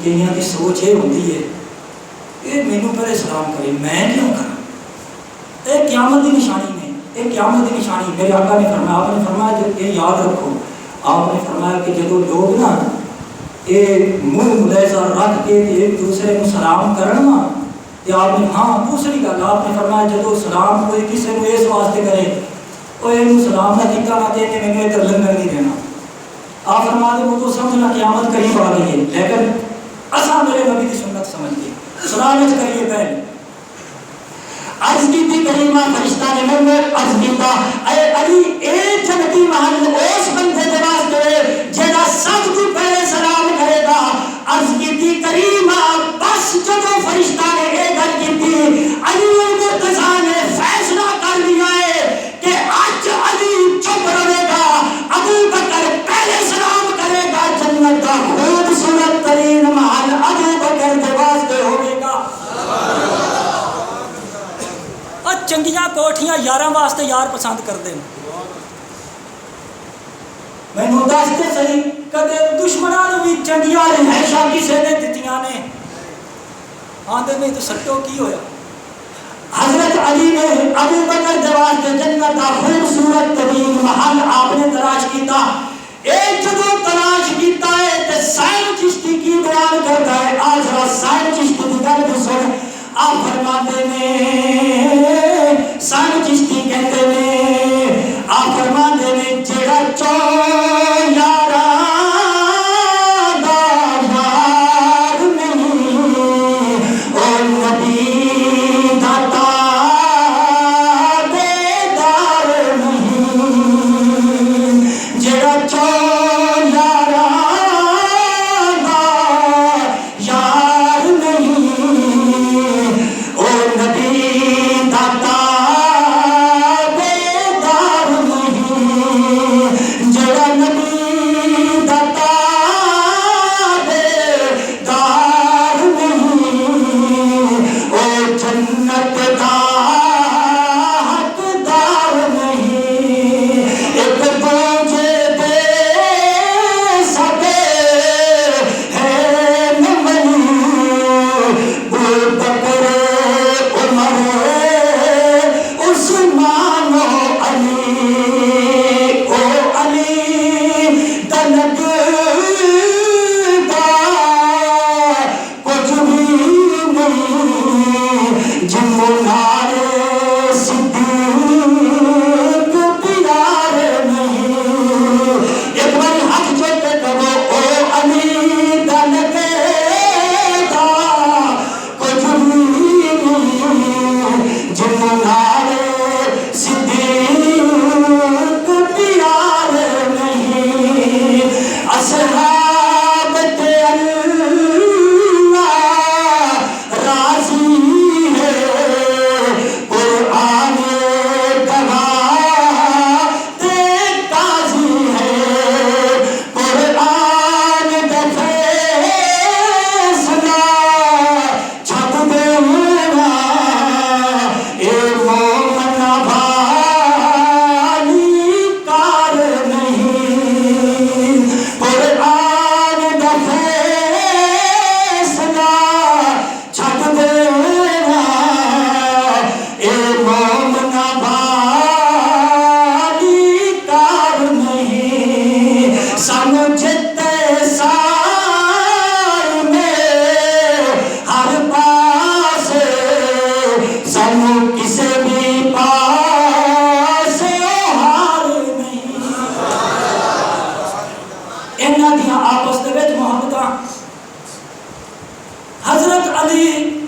کئیاں کی سوچ یہ ہوتی ہے کہ مینوں پہلے سلام کرے میں کیوں کروں. یہ قیامت کی نشانی نے, یہ قیامت کی نشانی. میرے آقا نے فرمایا, آپ نے فرمایا یہ یاد رکھو, آپ نے فرمایا کہ جب لوگ نا یہ منہ ملیزہ رکھ کے ایک دوسرے کو سلام کرنا, یا آپ نے ہاں دوسری گل آپ نے فرمایا جب سلام کوئی کسی کو اس واسطے کرے وہ یہ سلام نہ کیتا نہ دے کہ میں ادھر لنگر نہیں دینا. آپ فرما دے وہ تو سمجھنا قیامت قریب آ گئی ہے, لیکن اصا میرے نبی کی سنت سمجھ کے سلام کریے پہلے. عرض کی تھی کریمہ فرشتہ نے محمد عرض کیتا اے علی اے جنتی محل اس بندے دے واسطے جڑا سب تو پہلے سلام کرے گا. عرض کی تھی کریمہ بس جب فرشتہ نے اے گل کی تھی علی المرتضی نے فیصلہ کر لیا ہے کہ آج علی چپ رہے گا, ابو بکر پہلے سلام کرے گا, جنت کا خوبصورت ترین محل ابو بکر کے واسطے ہوگے گا. چنگیاں کوٹھیاں یاراں واسطے یار پسند کرتے ہیں. مینوں دستے صحیح کدے دشمناں نوں بھی چنگیاں رہائشاں کسے نے دتیاں نے, آندے میں تو سٹو کی ہویا. حضرت علی نے ابو بکر دے واسطے جنت دا خوبصورت ترین محل آپ نے تلاش کیتا. ایک جدوں تلاش کیتا ہے تے سائن چشتی کی بیان کرتا ہے. آج رات سائن چشتی دی گل سن. آپ فرماتے سائن چشتی کہتے ہیں, آپ فرماتے ہیں جڑا چور